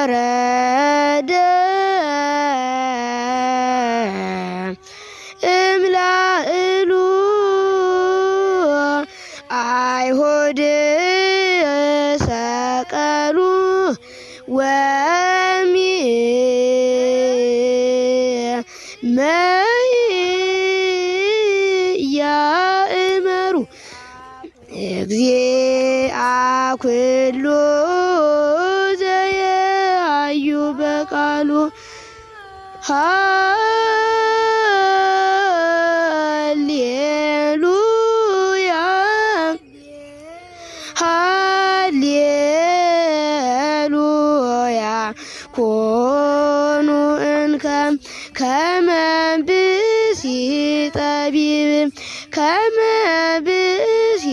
ዘወረደ እምላእሉ አይሁድ ሰቀሉ ወሚያእመሩ እግዚአ ኩሉ ዘየሃዩ በቃሉ ሃሌሉያ ሃሌሉያ ኮኑ እንከም ከመ ብእሲ ጠቢብ ከመ ብእሲ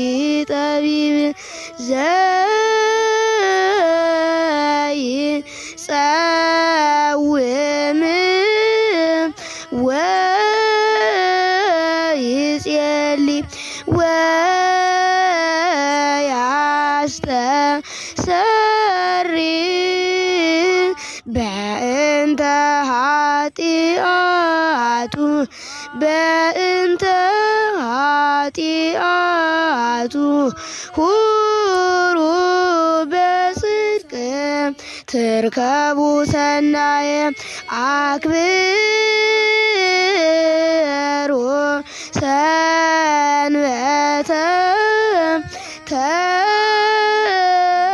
ጠቢብ ዘይጸውም ወይጼልይ ወያስተሰርይ በእንተ ኃጢአቱ በእንተ ኃጢአቱ ሁሩ በጽድቅ ትርከቡ ሰናየ አክብሩ ሰንበተ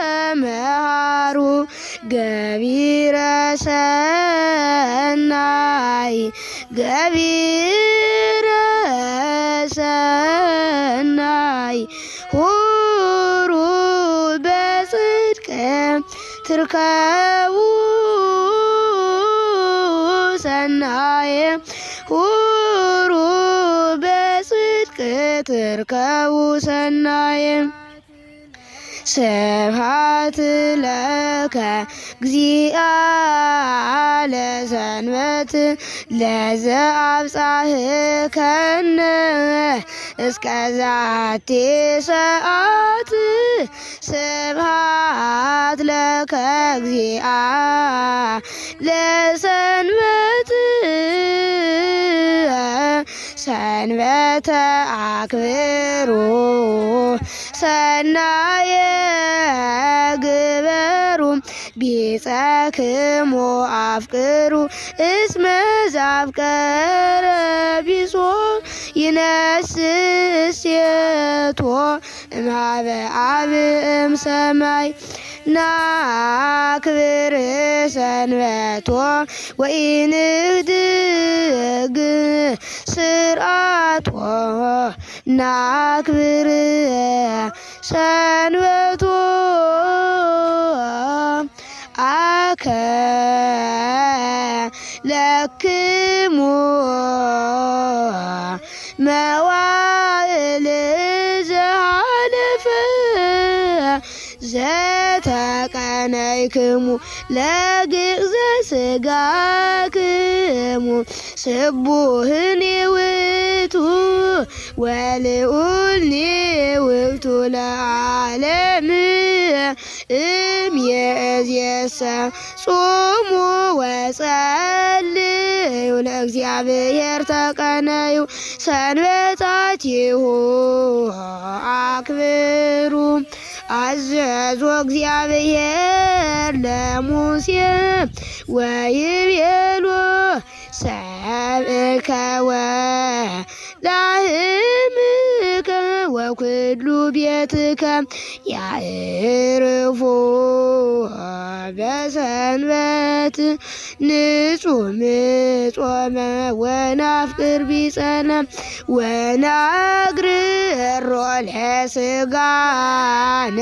ተመሃሩ ገቢረ ሰናይ ገቢረ ሰናይ ሁሩ በጽድቅ ትርከቡ ሰናየ ሁሩ በጽድቅ ትርከቡ ሰናየ ስብሐት ለከ እግዚአ ለሰንበት ለዘአብጽሕከነ እስከ ዛቲ ሰዓት ስብሐት ለከ እግዚአ ለሰንበት ሰንበተ አክብሩ ሰናየ ግበሩ ቢጸክሙ አፍቅሩ እስመ ዘአፍቀረ ቢጾ ይነስሴቶ እምኀበ አብ እምሰማይ ናክብር ሰንበቶ ወኢንህድግ ስርዓቶ ናክብር ሰንበቶ አከለክሙ መዋዕል ዘሃለፈ ዘተቀነይክሙ ለግእዘ ሥጋክሙ ስቡህኒ ውእቱ ወልዑልኒ ውእቱ ለዓለም እምይእዜሰ ጹሙ ወጸልዩ ለእግዚአብሔር ተቀነዩ ሰንበታቲሁ አክብሩ አዘዞ እግዚአብሔር ለሙሴ ወይቤሎ ሰብእከ ወላህምከ ወኩሉ ቤትከ ያዕርፉ በሰንበት ንጹሕ ምጾመ ወናፍቅር ቢጸነ ወናግርሮ ለሥጋነ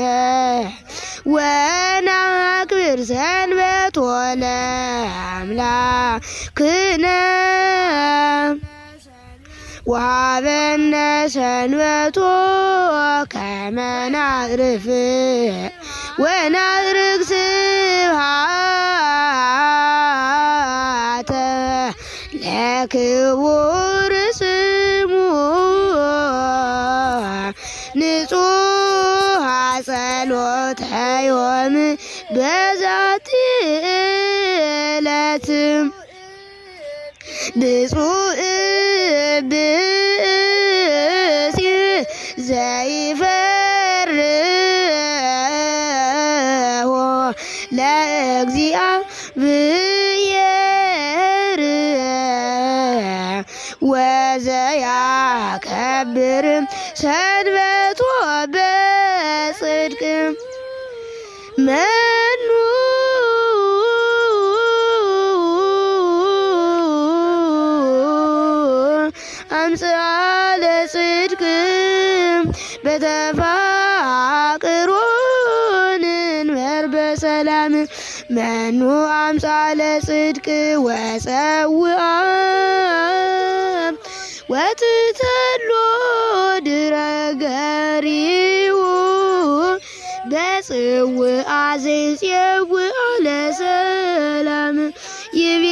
ወናክብር ሰንበቶ ለአምላክነ ወሀበነ ሰንበቶ ከመ ናዕርፍ ወናዕርግ ዮም በዛቲ ዕለት ብፁዕ ብእሲ ዘይፈርሆ ለእግዚአብሔር ወዘያከብር ሰንበቶ በጽድቅ መኑ አምጽአ ለጽድቅ በተፋቅሮ ንንበር በሰላም መኑ አምጽአ ለጽድቅ ወፀውአ ወትተሎ ድረ ገሪሁ በጽውአ ዘይጼውአ ለሰላም ይቤ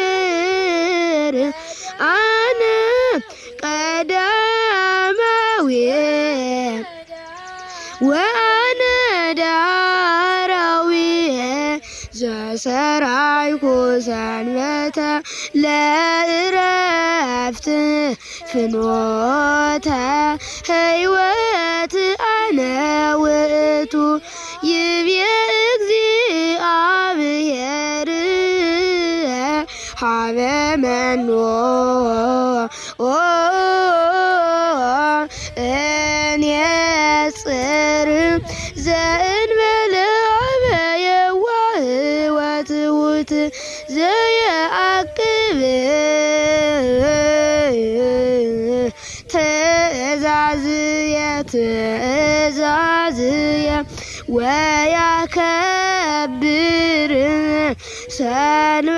እግዚአብሔር አነ ቀዳማዊ ወአነ ዳህራዊ ዘሰራይኩ ሰንበተ ለዕረፍት ፍኖተ ሕይወት አነ ውእቱ ይቤ እግዚአብሔር ሀበ መኖ እንየጽር ዘእንበለ ሀበ የዋህ ወትሑት ዘየዐቅብ ትእዛዝየ ወያከብር ሰንበታትየ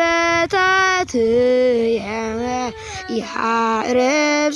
ይሐርብ